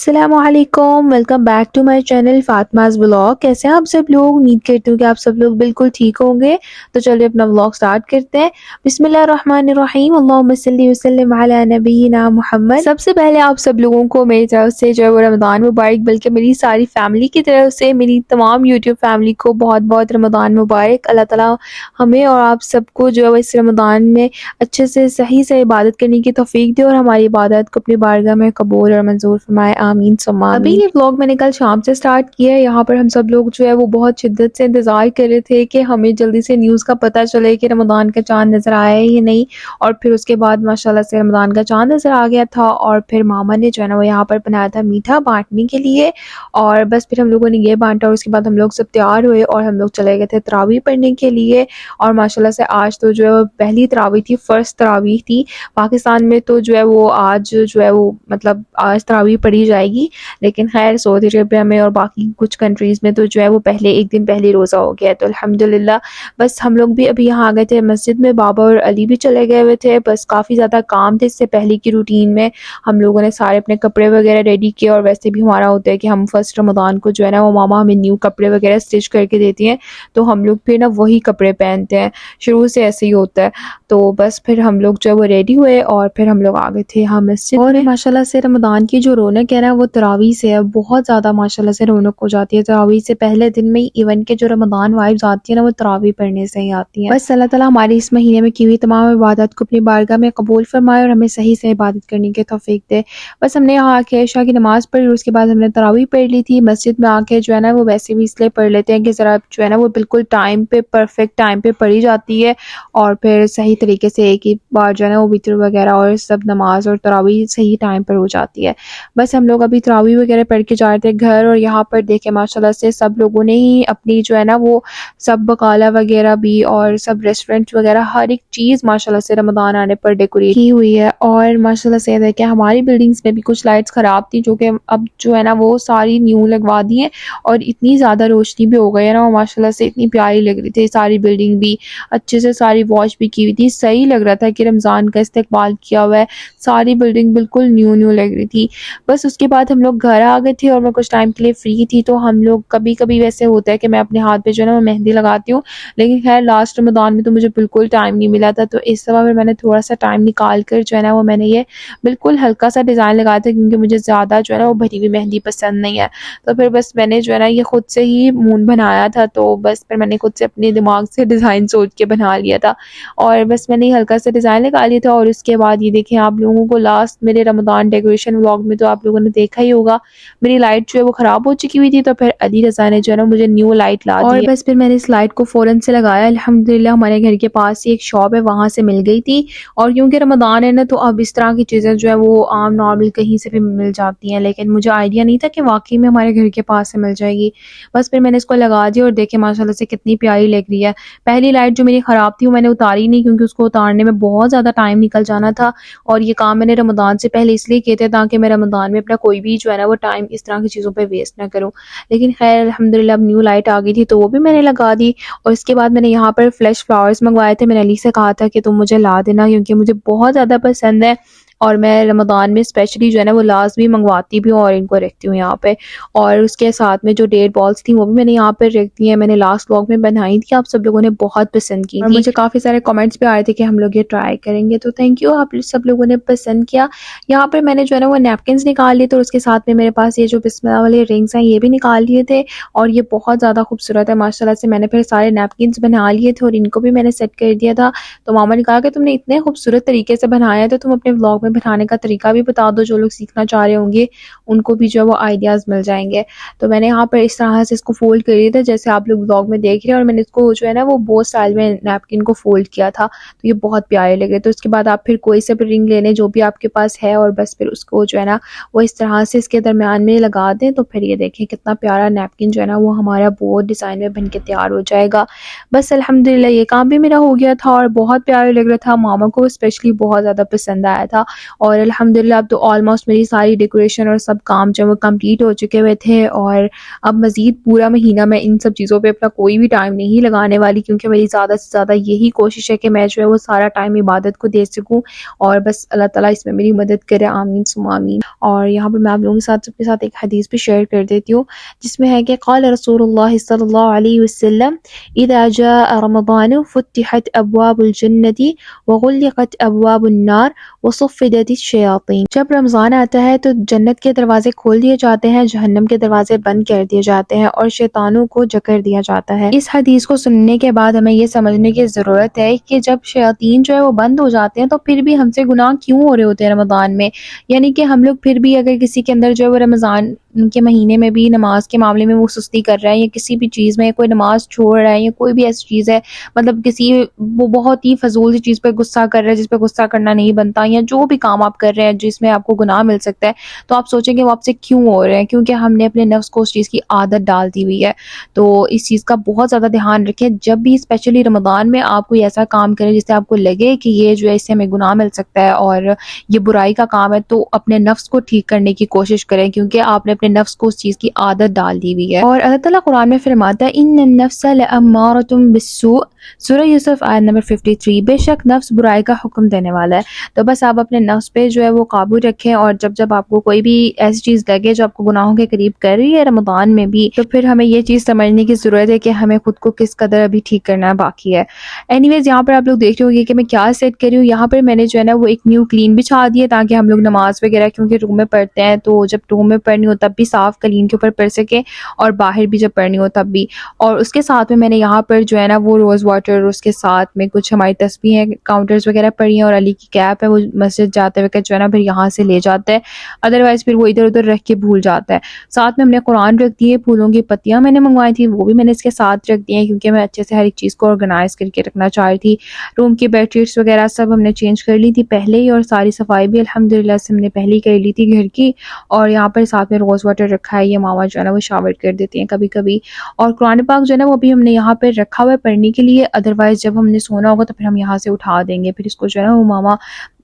अस्सलामुअलैकुम, welcome back to my channel Fatima's vlog. कैसे हैं आप सब लोग? उम्मीद करती हूँ कि आप सब लोग बिल्कुल ठीक होंगे। तो चलिए अपना व्लॉग स्टार्ट करते हैं। बिस्मिल्लाहिर्रहमानिर्रहीम, अल्लाहुम्मा सल्ली व सल्लिम अला नबीना मुहम्मद। सबसे पहले आप सब लोगों को मेरी तरफ से जो है वो रमज़ान मुबारक, बल्कि मेरी सारी फैमिली की तरफ से मेरी तमाम यूट्यूब फैमिली को बहुत बहुत रमज़ान मुबारक। अल्लाह ताला हमें और आप सबको जो है वो इस रमज़ान में अच्छे से सही से इबादत करने की तौफीक दे और हमारी इबादत को अपनी बारगाह में कबूल और मंजूर फरमाए, आमीन सुम्मा आमीन। अभी ये व्लॉग मैंने कल शाम से स्टार्ट किया है। यहाँ पर हम सब लोग जो है वो बहुत शिद्दत से इंतज़ार कर रहे थे कि हमें जल्दी से न्यूज़ का पता चले कि रमज़ान का चाँद नज़र आया है या नहीं। और फिर उसके बाद माशाल्लाह से रमज़ान का चाँद नज़र आ गया था और फिर मामा ने जो है ना वो यहाँ पर बनाया था मीठा बाँटने के लिए। और बस फिर हम लोगों ने ये बाँटा और उसके बाद हम लोग सब तैयार हुए और हम लोग चले गए थे तरावी पढ़ने के लिए। और माशाल्लाह से आज तो जो है वो पहली तरावी थी, फर्स्ट तरावी थी। पाकिस्तान में तो जो है वो आज जो है वो मतलब आज तरावी पढ़ी जाएगी, लेकिन खैर सऊदी अरबिया में और बाकी कुछ कंट्रीज़ में तो जो है वो पहले एक दिन पहले रोज़ा हो गया है। तो अल्हम्दुलिल्लाह बस हम लोग भी अभी यहाँ आ गए थे मस्जिद में, बाबा और अली भी चले गए हुए थे। बस काफ़ी ज़्यादा काम थे इससे पहले की रूटीन में। हम लोगों ने सारे अपने कपड़े वगैरह रेडी किए और वैसे भी हमारा होता है कि हम फर्स्ट रमज़ान को जो है ना वो मामा हमें न्यू कपड़े वगैरह स्टिच करके देती हैं, तो हम लोग फिर ना वही कपड़े पहनते हैं। शुरू से ऐसे ही होता है। तो बस फिर हम लोग जो है वो रेडी हुए और फिर हम लोग आ गए थे यहाँ मस्जिद में। माशाल्लाह से रमज़ान की जो रौनक है ना वो तरावी से है, बहुत ज़्यादा माशाल्लाह से रौनक हो जाती है। तरावी से पहले दिन में ही इवन के जो रमज़ान वाइब्स आती है ना वो तरावी पढ़ने से ही आती है। बस अल्लाह ताला हमारी इस महीने में की हुई तमाम इबादत को अपनी बारगाह में कबूल फरमाए और हमें सही से इबादत करने की तौफीक दे। बस हमने यहाँ आके इशा की नमाज़ पढ़ी और उसके बाद हमने तरावी पढ़ ली थी। मस्जिद में आके जो है ना वो वैसे भी इसलिए पढ़ लेते हैं कि ज़रा जो है ना वो बिल्कुल टाइम पे, परफेक्ट टाइम पे पढ़ी जाती है और फिर सही तरीके से एक ही बार जो है ना वो वितर वगैरह और सब नमाज और तरावी सही टाइम पर हो जाती है। बस हम लोग अभी तरावी वगैरह पढ़ के जा रहे थे घर और यहाँ पर देखे माशाल्लाह से सब लोगों ने ही अपनी जो है ना वो सब बकाला वगैरह भी और सब रेस्टोरेंट वगैरह हर एक चीज़ माशाल्लाह से रमज़ान आने पर डेकोरेट की हुई है। और माशाल्लाह से देखे हमारी बिल्डिंग्स में भी कुछ लाइट्स ख़राब थी जो कि अब जो है ना वो सारी न्यू लगवा दी हैं और इतनी ज़्यादा रोशनी भी हो गई है ना माशाल्लाह से, इतनी प्यारी लग रही थी। सारी बिल्डिंग भी अच्छे से सारी वॉश भी की हुई थी, सही लग रहा था कि रमज़ान का इस्तेक़बाल किया हुआ है। सारी बिल्डिंग बिल्कुल न्यू न्यू लग रही थी। बस उसके बाद हम लोग घर आ गए थे और मैं कुछ टाइम के लिए फ्री थी, तो हम लोग कभी-कभी वैसे होता है कि मैं अपने हाथ पे जो है ना मैं मेहंदी लगाती हूँ, लेकिन खैर लास्ट रमज़ान में तो मुझे बिल्कुल टाइम नहीं मिला था। तो इस दफ़ा फिर मैंने थोड़ा-सा टाइम निकाल कर जो है ना वो मैंने ये बिल्कुल हल्का-सा डिज़ाइन लगाया था, क्योंकि मुझे ज़्यादा जो है ना वो भरी हुई मेहंदी पसंद नहीं है। तो फिर बस मैंने जो है ना ये खुद से ही मून बनाया था, तो बस फिर मैंने खुद से अपने दिमाग से डिज़ाइन सोच के बना लिया था और बस मैंने हल्का सा डिज़ाइन लगा लिया था। और उसके बाद ये देखें आप लोगों को लास्ट मेरे रमज़ान डेकोरेशन व्लॉग में तो आप लोगों ने देखा ही होगा, मेरी लाइट जो है वो ख़राब हो चुकी हुई थी, तो फिर अली रज़ा ने जो है ना मुझे न्यू लाइट ला दी और बस फिर मैंने इस लाइट को फ़ौरन से लगाया। अल्हम्दुलिल्लाह हमारे घर के पास ही एक शॉप है, वहाँ से मिल गई थी। और क्योंकि रमज़ान है ना तो अब इस तरह की चीज़ें जो है वो आम नॉर्मल कहीं से भी मिल जाती हैं, लेकिन मुझे आइडिया नहीं था कि वाक़ई में हमारे घर के पास से मिल जाएगी। बस फिर मैंने इसको लगा दिया और देखें माशाल्लाह से कितनी प्यारी लग रही है। पहली लाइट जो मेरी ख़राब थी वो मैंने उतारी नहीं, क्योंकि उसको उतारने में बहुत ज़्यादा टाइम निकल जाना था और ये काम मैंने रमज़ान से पहले इसलिए किए थे ताकि मैं रमज़ान में अपना कोई भी जो है ना वो टाइम इस तरह की चीज़ों पे वेस्ट ना करूँ। लेकिन खैर अल्हम्दुलिल्लाह अब न्यू लाइट आ गई थी तो वो भी मैंने लगा दी। और इसके बाद मैंने यहाँ पर फ्रेश फ्लावर्स मंगवाए थे। मैंने अली से कहा था कि तुम मुझे ला देना, क्योंकि मुझे बहुत ज़्यादा पसंद है और मैं रमज़ान में स्पेशली जो है ना वो लाज़मी मंगवाती भी हूँ और इनको रखती हूँ यहाँ पे। और उसके साथ में जो डेट बॉल्स थी वो भी मैंने यहाँ पर रख दी हैं। मैंने लास्ट व्लॉग में बनाई थी, आप सब लोगों ने बहुत पसंद की और मुझे काफ़ी सारे कमेंट्स भी आए थे कि हम लोग ये ट्राई करेंगे, तो थैंक यू, आप सब लोगों ने पसंद किया। यहाँ पर मैंने जो है ना वो नैपकिन्स निकाल लिए, तो उसके साथ में मेरे पास ये जो बिस्मिल्लाह वाले रिंग्स हैं ये भी निकाल लिए थे और ये बहुत ज़्यादा खूबसूरत है माशाल्लाह से। मैंने फिर सारे नैपकिन्स बना लिए थे और इनको भी मैंने सेट कर दिया था। तो मामा ने कहा कि तुमने इतने खूबसूरत तरीके से बनाया है तो तुम अपने व्लॉग में बनाने का तरीका भी बता दो, जो लोग सीखना चाह रहे होंगे उनको भी जो है वो आइडियाज़ मिल जाएंगे। तो मैंने यहाँ पर इस तरह से इसको फोल्ड कर दिया था जैसे आप लोग व्लॉग में देख रहे हैं, और मैंने इसको जो है ना वो बो स्टाइल में नैपकिन को फोल्ड किया था, तो ये बहुत प्यारे लगे। तो उसके बाद आप फिर कोई से भी रिंग लेने जो भी आपके पास है और बस फिर उसको जो है ना वो इस तरह से इसके दरमियान में लगा दें, तो फिर ये देखें कितना प्यारा नैपकिन जो है ना वो हमारा बो डिज़ाइन में बन के तैयार हो जाएगा। बस अल्हम्दुलिल्लाह ये काम भी मेरा हो गया था और बहुत प्यारा लग रहा था, मामा को स्पेशली बहुत ज़्यादा पसंद आया था। और अल्हम्दुलिल्लाह अब तो ऑलमोस्ट मेरी सारी डेकोरेशन और सब काम जो है वो कंप्लीट हो चुके हुए थे। और अब मज़ीद पूरा महीना मैं इन सब चीज़ों पे अपना कोई भी टाइम नहीं लगाने वाली, क्योंकि मेरी ज़्यादा से ज़्यादा यही कोशिश है कि मैं जो है वो सारा टाइम इबादत को दे सकूँ, और बस अल्लाह ताला इसमें मेरी मदद करे, आमीन सुम्मा आमीन। और यहाँ पर मैं आप लोगों के साथ सबके साथ एक हदीस भी शेयर कर देती हूँ, जिसमें है कि क़ाल रसूलुल्लाह सल्लल्लाहु अलैहि वसल्लम इज़ा जाअ रमज़ान फ़ुतिहत अब्वाबुल जन्नति व ग़ुल्लिक़त अब्वाबुन नार व सुफ़्फ़िदतिश शयातीन। जब रमज़ान आता है तो जन्नत के दरवाजे खोल दिए जाते हैं, जहन्नम के दरवाजे बंद कर दिए जाते हैं और शैतानों को जकड़ दिया जाता है। इस हदीस को सुनने के बाद हमें ये समझने की ज़रूरत है कि जब शयातीन जो है वो बंद हो जाते हैं तो फिर भी हमसे गुनाह क्यों हो रहे होते हैं रमज़ान में। यानी कि हम लोग फिर भी अगर किसी के अंदर जो है वो रमज़ान के महीने में भी नमाज के मामले में वो सुस्ती कर रहा है, या किसी भी चीज़ में कोई नमाज छोड़ रहा है, या कोई भी ऐसी चीज़ है, मतलब किसी वो बहुत ही फजूल सी चीज़ पर गुस्सा कर रहा है जिस पर गुस्सा करना नहीं बनता, या जो भी काम आप कर रहे हैं जिसमें आपको गुनाह मिल सकता है, तो आप सोचेंगे वो आपसे क्यों हो रहे हैं, क्योंकि हमने अपने नफ्स को उस चीज़ की आदत डाल दी हुई है। तो इस चीज़ का बहुत ज़्यादा ध्यान रखें, जब भी स्पेशली रमज़ान में आप कोई ऐसा काम करें जिससे आपको लगे कि ये जो है इससे हमें गुनाह मिल सकता है और ये बुराई का काम है, तो अपने नफ्स को ठीक करने की कोशिश करें, क्योंकि आपने अपने नफ्स को उस चीज़ की आदत डाल दी हुई है। और अल्लाह ताला कुरान में फरमाता है इन्नन नफ्स लअम्मारतुम बिस्सू, सूरह यूसुफ आयत नंबर 53, बेशक नफ्स बुराई का हुक्म देने वाला है। तो बस आप अपने नफ्स पे जो है वो काबू रखें, और जब जब आपको कोई भी ऐसी चीज़ लगे जो आपको गुनाहों के करीब कर रही है रमज़ान में भी, तो फिर हमें ये चीज़ समझने की ज़रूरत है कि हमें खुद को किस कदर अभी ठीक करना बाकी है। एनीवेज यहाँ पर आप लोग देख रहे होंगे कि मैं क्या सेट कर रही हूँ। यहाँ पर मैंने जो है ना वो एक न्यू क्लीन बिछा दी है, ताकि हम लोग नमाज वगैरह क्योंकि रूम में पढ़ते हैं, तो जब रूम में पढ़नी हो तब भी साफ़ क्लीन के ऊपर पढ़ सके, और बाहर भी जब पढ़नी हो तब भी। और उसके साथ में मैंने यहाँ पर जो है ना वो रोज़ वाटर, उसके साथ में कुछ हमारी तस्बीहें, काउंटर्स वगैरह पड़ी हैं, और अली की कैप है, वो मस्जिद जाते वक्त जो है ना फिर यहाँ से ले जाता है, अदरवाइज़ फिर वो इधर उधर रख के भूल जाता है। साथ में हमने कुरान रख दिए, फूलों की पत्तियाँ मैंने मंगवाई थी वो भी मैंने इसके साथ रख दी हैं, क्योंकि मैं अच्छे से हर एक चीज़ को ऑर्गेनाइज़ करके रखना चाह रही थी। रूम की बेडशीट्स वगैरह सब हमने चेंज कर ली थी पहले ही, और सारी सफाई भी अल्हम्दुलिल्लाह से हमने पहले ही कर ली थी घर की। और यहाँ पर साथ में रोज़ वाटर रखा है, ये मामा जो है ना वो शावर कर देती हैं कभी कभी। और कुरान पाक जो है ना वो अभी हमने यहाँ पर रखा हुआ है पढ़ने के लिए, अदरवाइज़ जब हमने सोना होगा तो फिर हम यहाँ से उठा देंगे। फिर इसको जो है ना वो मामा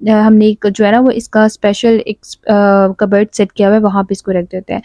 हमने एक जो है ना वो इसका स्पेशल एक कबर्ड सेट किया हुआ है, वहाँ पे इसको रख देते हैं।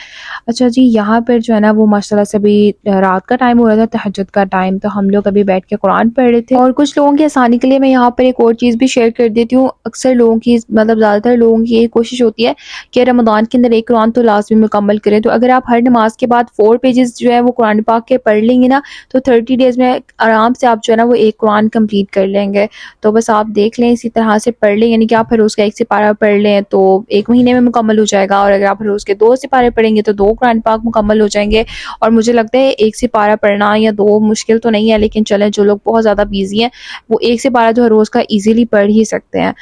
अच्छा जी, यहाँ पर जो है ना वो माशाल्लाह से अभी रात का टाइम हो रहा था, तहज्जुद का टाइम, तो हम लोग अभी बैठ के कुरान पढ़ रहे थे। और कुछ लोगों की आसानी के लिए मैं यहाँ पर एक और चीज़ भी शेयर कर देती हूँ। अक्सर लोगों की, मतलब ज़्यादातर लोगों की ये कोशिश होती है कि रमज़ान के अंदर एक कुरान तो लाज़मी मुकम्मल करें। तो अगर आप हर नमाज के बाद 4 पेजेस जो है वो कुरान पाक के पढ़ लेंगे ना, तो 30 डेज़ में आराम से आप जो है ना वो एक कुरान कंप्लीट कर लेंगे। तो बस आप देख लें, इसी तरह से पढ़ लें, यानी कि आप हर रोज़ का 1 सिपारा पढ़ लें तो 1 महीने में मुकम्मल हो जाएगा, और अगर आप हर रोज़ के 2 सिपारे पढ़ेंगे तो 2 कुरान पाक मुकम्मल हो जाएंगे। और मुझे लगता है 1 सिपारा पढ़ना या 2 मुश्किल तो नहीं है, लेकिन चलें जो लोग बहुत ज़्यादा बिजी हैं वो 1 सिपारा जो हर रोज़ का ईजिली पढ़ ही सकते हैं।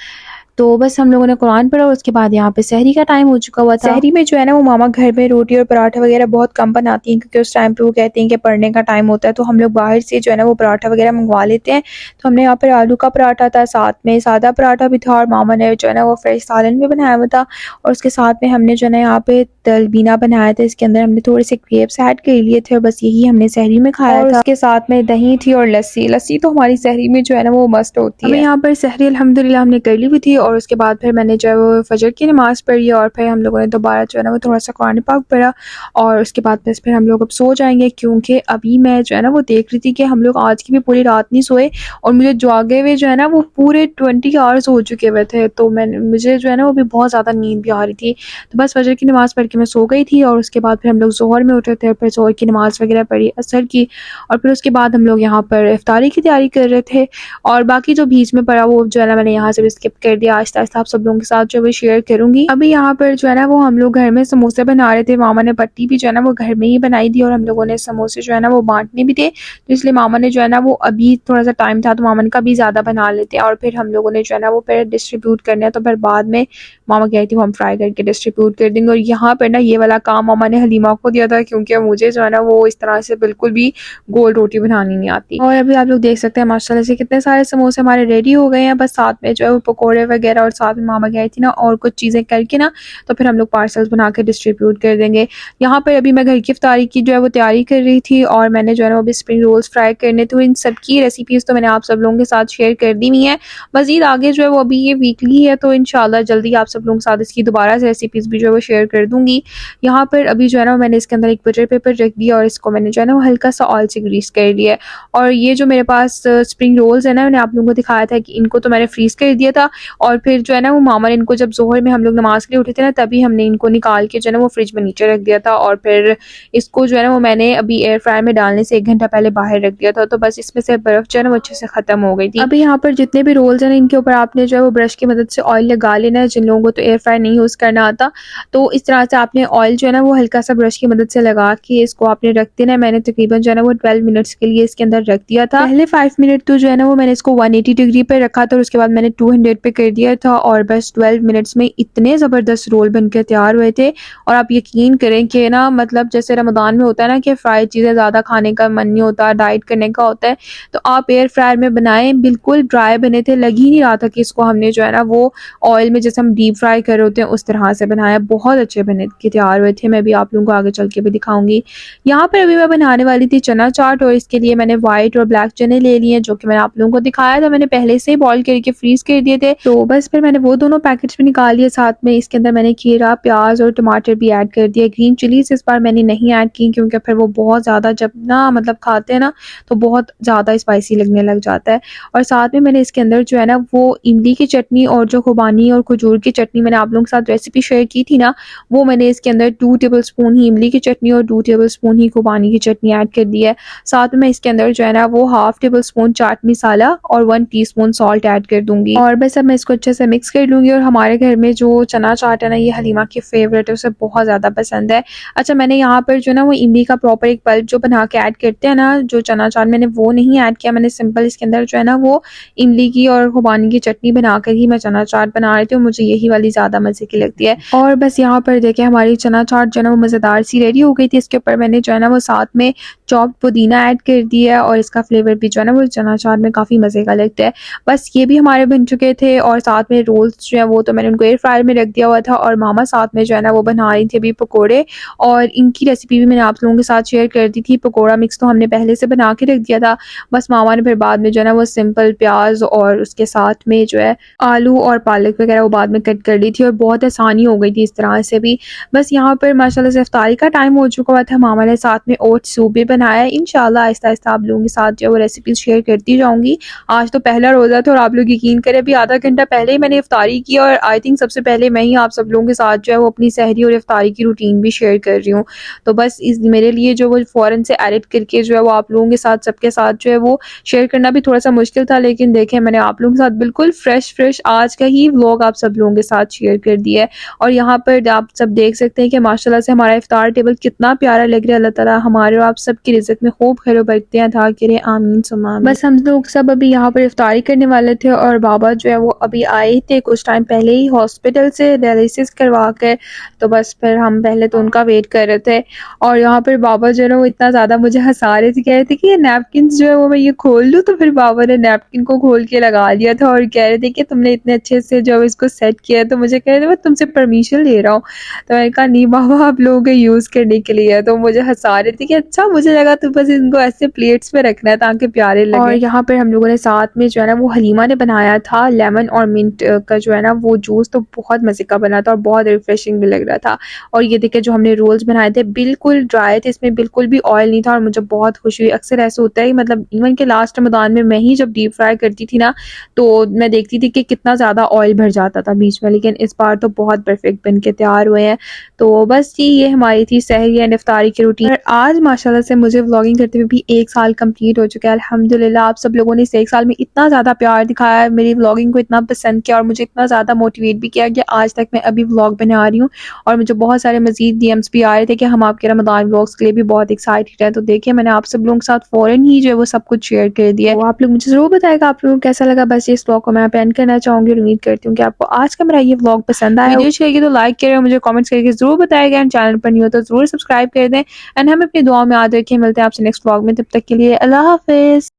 तो बस हम लोगों ने कुरान पढ़ा, और उसके बाद यहाँ पे सहरी का टाइम हो चुका हुआ था। सहरी में जो है ना वो मामा घर में रोटी और पराठा वगैरह बहुत कम बनाती हैं, क्योंकि उस टाइम पे वो कहती हैं कि पढ़ने का टाइम होता है, तो हम लोग बाहर से जो है ना वो पराठा वगैरह मंगवा लेते हैं। तो हमने यहाँ पर आलू का पराठा था, साथ में सादा पराठा भी था, और मामा ने जो है ना वो फ्रेश सालन भी बनाया हुआ था, और उसके साथ में हमने जो है ना यहाँ पे तलबीना बनाया था। इसके अंदर हमने थोड़े से ग्रेप्स ऐड कर लिए थे, और बस यही हमने सहरी में खाया था। उसके साथ में दही थी और लस्सी तो हमारी सहरी में जो है ना वो मस्त होती है। हमें यहाँ पर सहरी अल्हम्दुलिल्लाह हमने कर ली हुई थी, और उसके बाद फिर मैंने जो है वो फजर की नमाज़ पढ़ी, और फिर हम लोगों ने दोबारा जो है ना वो थोड़ा सा कुरान पाक पढ़ा, और उसके बाद बस फिर हम लोग अब सो जाएंगे, क्योंकि अभी मैं जो है ना वो देख रही थी कि हम लोग आज की भी पूरी रात नहीं सोए, और मुझे जागे हुए जो है ना वो पूरे 20 आवर्स हो चुके हुए थे। तो मुझे जो है ना वो भी बहुत ज़्यादा नींद भी आ रही थी, तो बस फजर की नमाज़ पढ़ के मैं सो गई थी। और उसके बाद फिर हम लोग ज़ोहर में उठे थे, और फिर ज़ोहर की नमाज़ वगैरह पढ़ी, असर की, और फिर उसके बाद हम लोग यहाँ पर इफ्तारी की तैयारी कर रहे थे। और बाकी जो बीच में पड़ा वो जो है ना मैंने यहाँ से स्किप कर दिया, आहिस्ता आहिस्ता आप सब लोगों के साथ जो है शेयर करूंगी। अभी यहाँ पर जो है ना वो हम लोग घर में समोसे बना रहे थे, मामा ने पट्टी भी जो है ना वो घर में ही बनाई थी, और हम लोगों ने समोसे जो है ना वो बांटने भी थे, तो इसलिए मामा ने जो है ना वो अभी थोड़ा सा टाइम था तो मामा ने कभी ज़्यादा बना लेते हैं, और फिर हम लोगों ने जो है ना वो फिर डिस्ट्रीब्यूट करना है, तो फिर बाद में मामा कहती थी हम फ्राई करके डिस्ट्रीब्यूट कर देंगे। और यहाँ पर फिर ना ये वाला काम मामा ने हलीमा को दिया था, क्योंकि मुझे जो है ना वो इस तरह से बिल्कुल भी गोल रोटी बनानी नहीं आती। और अभी आप लोग देख सकते हैं माशाल्लाह से कितने सारे समोसे हमारे रेडी हो गए हैं। बस साथ में जो है वो पकौड़े वगैरह और साथ में मामा गई थी ना और कुछ चीज़ें करके ना, तो फिर हम लोग पार्सल्स बना के डिस्ट्रीब्यूट कर देंगे। यहाँ पर अभी मैं घर की इफ्तारी की जो है वो तैयारी कर रही थी और मैंने जो है ना वो भी स्प्रिंग रोल्स फ्राई करने, तो इन सब की रेसिपीज़ तो मैंने आप सब लोगों के साथ शेयर कर दी हुई है। मज़ीद आगे जो है वो अभी ये वीकली है, तो इंशाल्लाह जल्दी आप सब लोगों के साथ इसकी दोबारा से रेसिपीज़ भी जो है वो शेयर कर दूँगी। यहाँ पर अभी जो है ना मैंने इसके अंदर एक बटर पेपर रख दिया और इसको मैंने जो है ना वो हल्का सा ऑयल से ग्रीस कर लिया है। और ये जो मेरे पास स्प्रिंग रोल्स है ना, मैंने आप लोगों को दिखाया था कि इनको तो मैंने फ्रीज़ कर दिया था और फिर जो है ना वो मामा ने इनको जब ज़ोहर में हम लोग नमाज़ के लिए उठे थे ना, तभी हमने इनको निकाल के जो है ना वो फ्रिज में नीचे रख दिया था और फिर इसको जो है ना वो मैंने अभी एयर फ्रायर में डालने से 1 घंटा पहले बाहर रख दिया था, तो बस इसमें से बर्फ़ जो है ना वो अच्छे से ख़त्म हो गई थी। अभी यहाँ पर जितने भी रोल्स हैं ना, इनके ऊपर आपने जो है वो ब्रश की मदद से ऑयल लगा लेना है। जिन लोगों को तो एयर फ्रायर नहीं यूज़ करना आता, तो इस तरह से आपने ऑयल जो है ना वो हल्का सा ब्रश की मदद से लगा के इसको आपने रख देना है। मैंने तकरीबन जो है ना वो 12 मिनट्स के लिए इसके अंदर रख दिया था। पहले 5 मिनट तो जो है ना वो मैंने इसको 180 डिग्री पे रखा था और उसके बाद मैंने 200 पे कर दिया था और बस 12 मिनट्स में इतने ज़बरदस्त रोल बनकर तैयार हुए थे। और आप यकीन करें कि ना मतलब जैसे रमज़ान में होता है ना कि फ्राइड चीज़ें ज़्यादा खाने का मन नहीं होता, डाइट करने का होता है, तो आप एयर फ्रायर में बनाएं, बिल्कुल ड्राई बने थे। लग ही नहीं रहा था कि इसको हमने जो है ना वो ऑयल में जैसे हम डीप फ्राई कर रहे होते हैं उस तरह से बनाया। बहुत अच्छे बने के तैयार हुए थे। मैं भी आप लोगों को आगे चल के भी दिखाऊंगी। यहाँ पर अभी मैं बनाने वाली थी चना चाट और इसके लिए मैंने वाइट और ब्लैक चने ले लिए, जो कि मैंने आप लोगों को दिखाया था। मैंने पहले से ही बॉईल करके फ्रीज कर दिए थे, तो बस फिर मैंने वो दोनों पैकेट्स भी निकाल लिए। साथ में इसके अंदर मैंने खीरा, प्याज और टमाटर भी ऐड कर दिया। ग्रीन चिलीज इस बार मैंने नहीं ऐड की, क्योंकि फिर वो बहुत ज़्यादा जब ना मतलब खाते हैं ना तो बहुत ज़्यादा स्पाइसी लगने लग जाता है। और साथ में मैंने इसके अंदर जो है ना वो इमली की चटनी और जो खुबानी और खजूर की चटनी मैंने आप लोगों के साथ रेसिपी शेयर की थी ना, वो मैंने इसके अंदर 2 टेबल स्पून ही इमली की चटनी और 2 टेबल स्पून ही खुबानी की चटनी ऐड कर दी है। साथ में मैं इसके अंदर जो है ना वो half table spoon chaat masala और 1 टीस्पून सॉल्ट ऐड कर दूंगी और बस अब मैं इसको अच्छे से मिक्स कर लूँगी। और हमारे घर में जो चना चाट है ना, ये हलीमा की फेवरेट है, उसे बहुत ज़्यादा पसंद है। अच्छा, मैंने यहाँ पर जो ना वो इमली का प्रॉपर एक पल्प जो बना के ऐड करते हैं ना जो चना चाट, मैंने वो नहीं ऐड किया। मैंने सिंपल इसके अंदर जो है ना वो इमली की और खुबानी की चटनी बनाकर ही मैं चना चाट बना रही थी और मुझे यही वाली ज़्यादा मज़े की लगती है। और बस यहाँ पर देखें हमारी चना चाट जो है ना वो मज़ेदार सी रेडी हो गई थी। इसके ऊपर मैंने जो है ना वो साथ में चॉप्ड पुदीना ऐड कर दिया है और इसका फ्लेवर भी जो है ना वो चना चाट में काफ़ी मज़े का लगता है। बस ये भी हमारे बन चुके थे और साथ में रोल्स जो है वो तो मैंने उनको एयर फ्रायर में रख दिया हुआ था और मामा साथ में जो है ना वो बना रही थी अभी पकोड़े, और इनकी रेसिपी भी मैंने आप लोगों के साथ शेयर कर दी थी। पकोड़ा मिक्स तो हमने पहले से बना के रख दिया था, बस मामा ने फिर बाद में जो है ना वो सिंपल प्याज और उसके साथ में जो है आलू और पालक वगैरह वो बाद में कट कर ली थी और बहुत आसानी हो गई थी इस तरह से भी। बस यहाँ पर माशाल्लाह से इफ्तारी का टाइम हो चुका हुआ था। मामा ने साथ में ओट सूप भी बनाया है। इंशाल्लाह आहिस्ता आहिस्ता आप लोगों के साथ जो है वो रेसिपीज शेयर करती जाऊंगी। आज तो पहला रोज़ा था और आप लोग यकीन करें अभी आधा घंटा पहले ही मैंने इफ्तारी की और आई थिंक सबसे पहले मैं ही आप सब लोगों के साथ जो है वो अपनी सहरी और इफ्तारी की रूटीन भी शेयर कर रही हूँ। तो बस इस मेरे लिए जो वो फ़ौरन से एडिट करके जो है वो आप लोगों के साथ सबके साथ जो है वो शेयर करना भी थोड़ा सा मुश्किल था, लेकिन देखें मैंने आप लोगों के साथ बिल्कुल फ्रेश आज का ही व्लॉग आप सब लोगों के साथ शेयर कर दिया है। और यहाँ पर आप सब देख सकते हैं कि माशाल्लाह से हमारा इफ्तार टेबल कितना प्यारा लग रहा है। अल्लाह ताला हमारे और आप सबकी रिज़्क़ में खूब खैर बरकतें अता करे, आमीन सुम्मा आमीन। बस हम लोग सब अभी यहाँ पर इफ्तारी करने वाले थे और बाबा जो है वो अभी आए थे कुछ टाइम पहले ही हॉस्पिटल से डायलिसिस करवा कर, तो बस फिर हम पहले तो उनका वेट कर रहे थे। और यहाँ पर बाबा जो है ना वो इतना ज़्यादा मुझे हंसा रहे थे, कह रहे थे कि ये नैपकिन जो है वो मैं ये खोल लूँ, तो फिर बाबा ने नैपकिन को खोल के लगा लिया था और कह रहे थे कि तुमने इतने अच्छे से जो इसको सेट किया है, तो मुझे कह रहे थे मैं तुमसे परमिशन ले रहा हूँ। तो मैंने कहा नहीं बाबा, आप लोगों के यूज़ करने के लिए है। तो मुझे हंसा रहे थे कि अच्छा, मुझे लगा तो बस इनको ऐसे प्लेट्स में रखना है ताकि प्यारे लगे। और यहाँ पर हम लोगों ने साथ में जो है ना वो हलीमा ने बनाया था लेमन और मिंट का जो है ना वो जूस, तो बहुत मज़े का बना था और बहुत रिफ्रेशिंग भी लग रहा था। और ये देखिए जो हमने रोल्स बनाए थे बिल्कुल ड्राई थे, इसमें बिल्कुल भी ऑयल नहीं था और मुझे बहुत खुशी हुई। अक्सर ऐसा होता है मतलब इवन के लास्ट रमज़ान में मैं ही जब डीप फ्राई करती थी ना, तो मैं देखती थी कि कितना ज़्यादा ऑयल भर जाता था बीच में, लेकिन इस बार तो बहुत परफेक्ट बन के तैयार हुए हैं। तो बस जी ये हमारी थी सहरी एंड इफ्तारी की रूटीन। और आज माशाल्लाह से मुझे व्लॉगिंग करते हुए भी 1 साल कंप्लीट हो चुका है अल्हम्दुलिल्लाह। आप सब लोगों ने इस 1 साल में इतना ज़्यादा प्यार दिखाया है, मेरी व्लॉगिंग को इतना पसंद किया और मुझे इतना ज़्यादा मोटिवेट भी किया कि आज तक मैं अभी व्लॉग बना रही हूँ। और मुझे बहुत सारे मज़ीद डीएम्स भी आ रहे थे कि हम आपके रमज़ान व्लॉग्स के लिए भी बहुत एक्साइटेड हैं। तो देखिए मैंने आप सब लोगों के साथ फ़ौरन ही जो है वो सब कुछ शेयर कर दिया है। तो आप लोग मुझे ज़रूर बताएगा आप लोगों को कैसा लगा। बस इस व्लॉग को मैं एंड करना चाहूँगी और उम्मीद करती हूँ कि आपको आज का मेरा ये व्लॉग पसंद आया। वीडियो अच्छी लगी तो लाइक करें और मुझे कमेंट्स कमेंट्स करके ज़रूर बताएगा। एंड चैनल पर नहीं हो तो ज़रूर सब्सक्राइब कर दें एंड हमें अपनी दुआ में याद रखें। मिलते हैं आपसे नेक्स्ट व्लॉग में, तब तक के लिए अल्लाह हाफ़िज़।